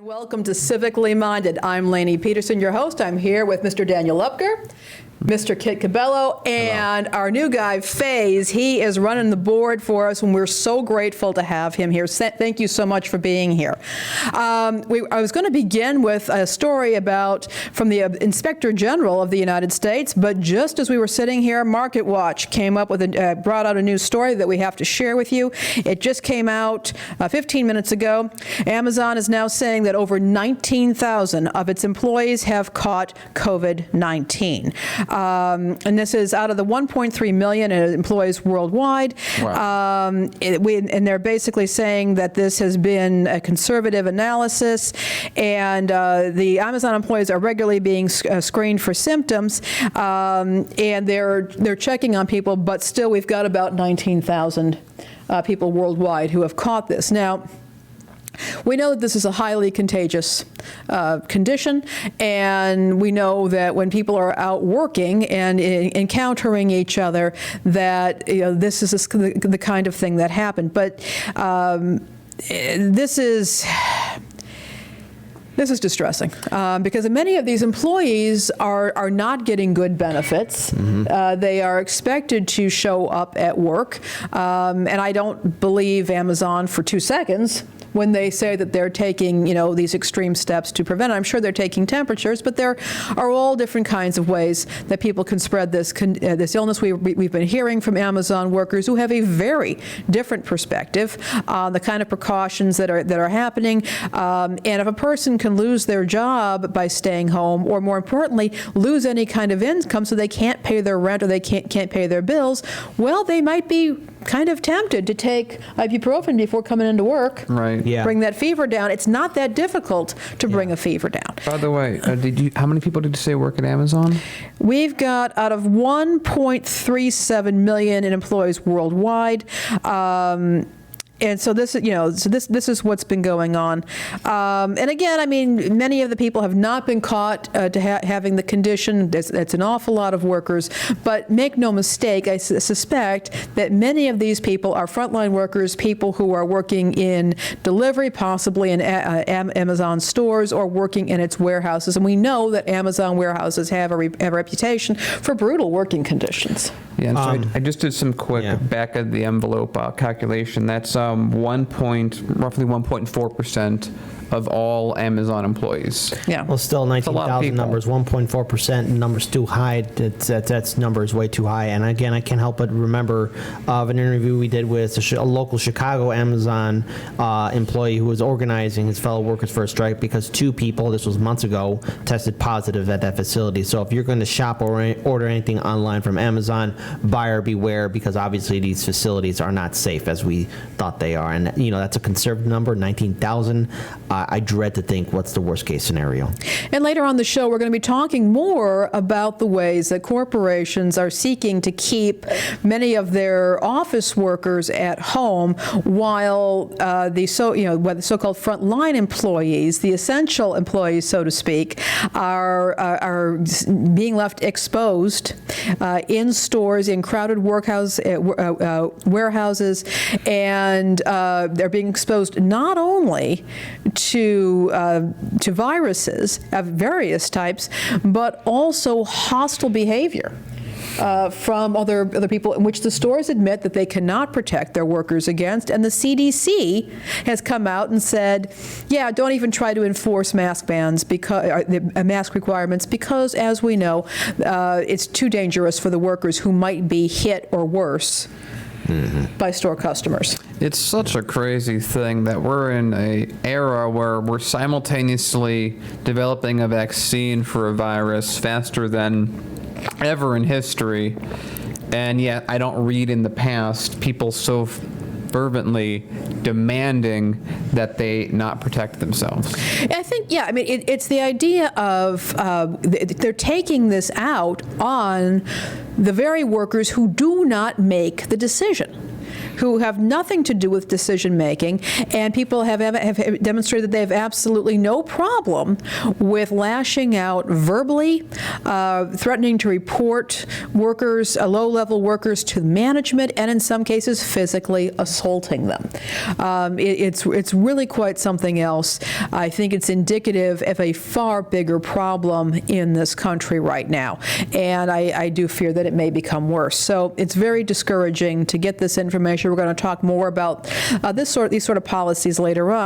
Welcome to Civically Minded. I'm Lainey Peterson, your host. I'm here with Mr. Daniel Lupker, Mr. Kit Cabello, and our new guy, Faze. He is running the board for us, and we're so grateful to have him here. Thank you so much for being here. I was going to begin with a story from the Inspector General of the United States, but just as we were sitting here, MarketWatch came up with brought out a new story that we have to share with you. It just came out 15 minutes ago. Amazon is now saying that over 19,000 of its employees have caught COVID-19. And this is out of the 1.3 million employees worldwide. Wow. And they're basically saying that this has been a conservative analysis, and the Amazon employees are regularly being screened for symptoms, and they're checking on people, but still we've got about 19,000 people worldwide who have caught this. Now, we know that this is a highly contagious condition, and we know that when people are out working and encountering each other, that this is the kind of thing that happened. But this is distressing because many of these employees are not getting good benefits. Mm-hmm. They are expected to show up at work, and I don't believe Amazon for 2 seconds when they say that they're taking, these extreme steps to prevent it. I'm sure they're taking temperatures, but there are all different kinds of ways that people can spread this illness. We've been hearing from Amazon workers who have a very different perspective on the kind of precautions that are happening. And if a person can lose their job by staying home, or more importantly, lose any kind of income so they can't pay their rent or they can't pay their bills, well, they might be kind of tempted to take ibuprofen before coming into work. Right. Yeah. Bring that fever down. It's not that difficult to bring a fever down. By the way, how many people did you say work at Amazon? We've got out of 1.37 million in employees worldwide. And so this is what's been going on. And again, I mean, many of the people have not been caught having the condition. That's an awful lot of workers. But make no mistake, I suspect that many of these people are frontline workers, people who are working in delivery, possibly in Amazon stores, or working in its warehouses. And we know that Amazon warehouses have a reputation for brutal working conditions. Yeah, so I just did some quick back of the envelope calculation. That's roughly 1.4% of all Amazon employees. Yeah. Well, still 19,000 numbers, 1.4%, numbers too high. That's numbers way too high. And again, I can't help but remember of an interview we did with a local Chicago Amazon employee who was organizing his fellow workers for a strike because 2 people, this was months ago, tested positive at that facility. So if you're going to shop or order anything online from Amazon, buyer beware, because obviously these facilities are not safe as we thought they are. And that's a conservative number, 19,000. I dread to think what's the worst case scenario. And later on the show, we're going to be talking more about the ways that corporations are seeking to keep many of their office workers at home, while the so-called frontline employees, the essential employees, so to speak, are being left exposed in stores, in crowded warehouses, and they're being exposed not only to viruses of various types, but also hostile behavior from other people, in which the stores admit that they cannot protect their workers against. And the CDC has come out and said, don't even try to enforce mask bans, because mask requirements, because as we know, it's too dangerous for the workers who might be hit or worse by store customers. It's such a crazy thing that we're in an era where we're simultaneously developing a vaccine for a virus faster than ever in history, and yet I don't read in the past people so fervently demanding that they not protect themselves. I think, it's the idea of they're taking this out on the very workers who do not make the decision. who have nothing to do with decision making, and people have demonstrated that they have absolutely no problem with lashing out verbally, threatening to report workers, low-level workers, to management, and in some cases physically assaulting them. It's really quite something else. I think it's indicative of a far bigger problem in this country right now, and I do fear that it may become worse. So it's very discouraging to get this information. We're going to talk more about these sort of policies later on.